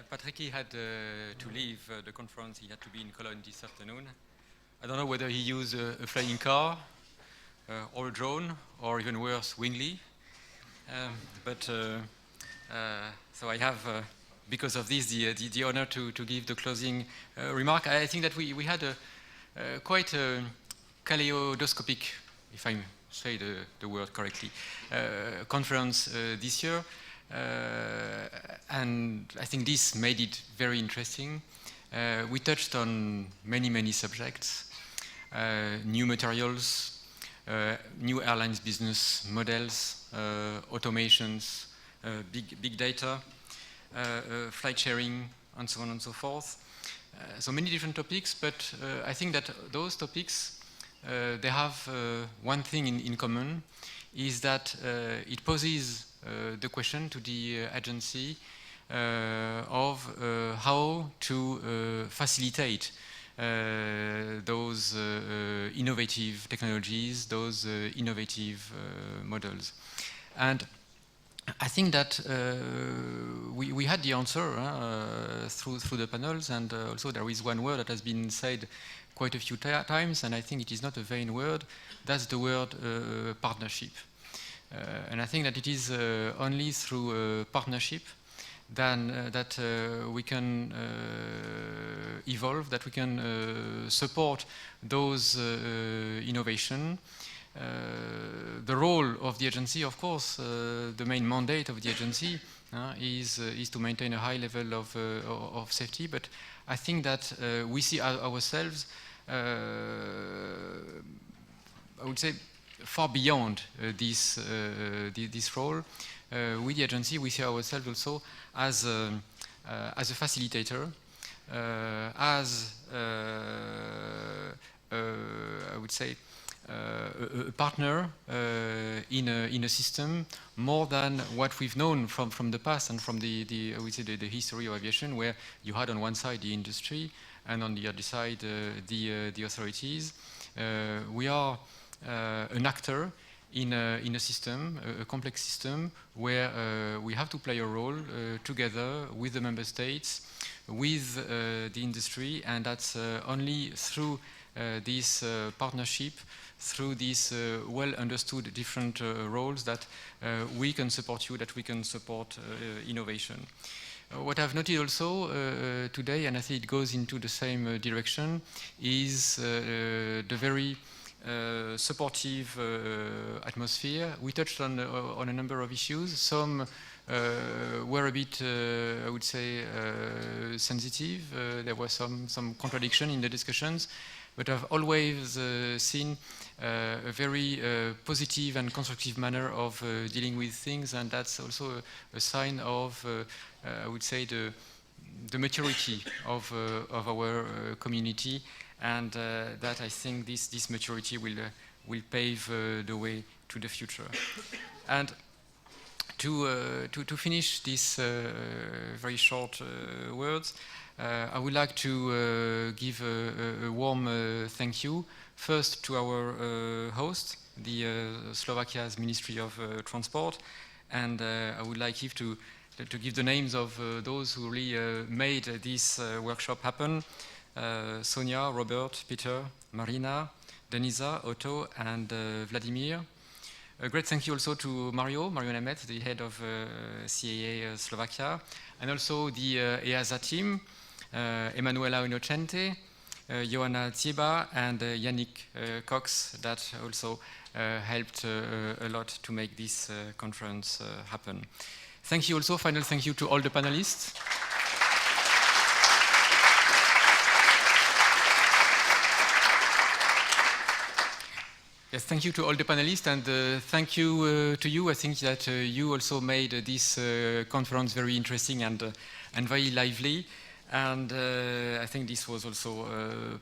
Patrick had to leave the conference. He had to be in Cologne this afternoon. I don't know whether he used a flying car or a drone, or even worse, Wingly. So I have, because of this, the honor to give the closing remark. I think that we had a quite kaleidoscopic, if I say the word correctly, conference this year. And I think this made it very interesting. We touched on many subjects, new materials, new airlines business models, automations, big data, flight sharing, and so on and so forth. So many different topics, but I think that those topics, they have one thing in common, is that it poses the question to the agency of how to facilitate those innovative technologies, those innovative models. And I think that we had the answer through the panels, and also there is one word that has been said quite a few times, and I think it is not a vain word. That's the word partnership. And I think that it is only through partnership that we can evolve, that we can support those innovation. The role of the agency, of course, the main mandate of the agency is to maintain a high level of safety. But I think that we see ourselves, I would say, far beyond this role. With the agency, we see ourselves also as a facilitator, as I would say a partner in a system, more than what we've known from the past and from I would say the history of aviation, where you had on one side the industry and on the other side the authorities. We are an actor in a system, a complex system, where we have to play a role together with the member states, with the industry, and that's only through this partnership, through these well understood different roles, that we can support you, that we can support innovation. What I've noted also today, and I think it goes into the same direction, is the very supportive atmosphere. We touched on a number of issues. Some were a bit, I would say, sensitive. There was some contradiction in the discussions, but I've always seen a very positive and constructive manner of dealing with things, and that's also a sign of, I would say, the maturity of our community. And that, I think, this maturity will pave the way to the future. And to finish these very short words, I would like to give a warm thank you first to our host, the Slovakia's Ministry of Transport, and I would like Yves to give the names of those who really made this workshop happen. Sonia, Robert, Peter, Marina, Denisa, Otto, and Vladimir. A great thank you also to Mario Nemet, the head of CAA Slovakia, and also the EASA team, Emanuela Innocente, Joanna Zieba, and Yannick Cox, that also helped a lot to make this conference happen. Thank you also, final thank you to all the panelists. Yes, thank you to all the panelists, and thank you to you. I think that you also made this conference very interesting and very lively. And I think this was also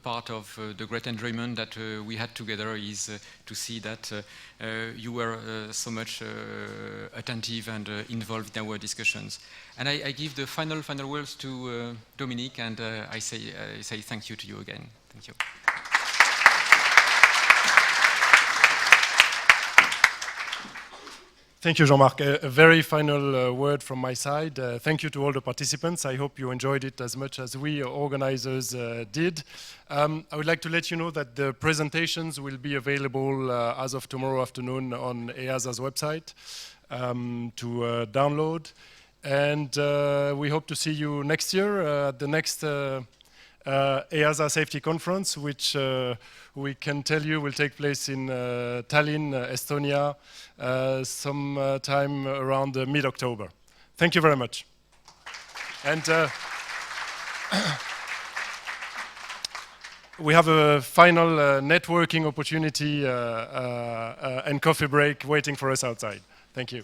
part of the great enjoyment that we had together, is to see that you were so much attentive and involved in our discussions. And I give the final words to Dominique, and I say thank you to you again. Thank you. Thank you, Jean-Marc. A very final word from my side. Thank you to all the participants. I hope you enjoyed it as much as we organizers did. I would like to let you know that the presentations will be available as of tomorrow afternoon on EASA's website to download. And we hope to see you next year at the next EASA Safety Conference, which we can tell you will take place in Tallinn, Estonia, sometime around mid-October. Thank you very much. And we have a final networking opportunity and coffee break waiting for us outside. Thank you.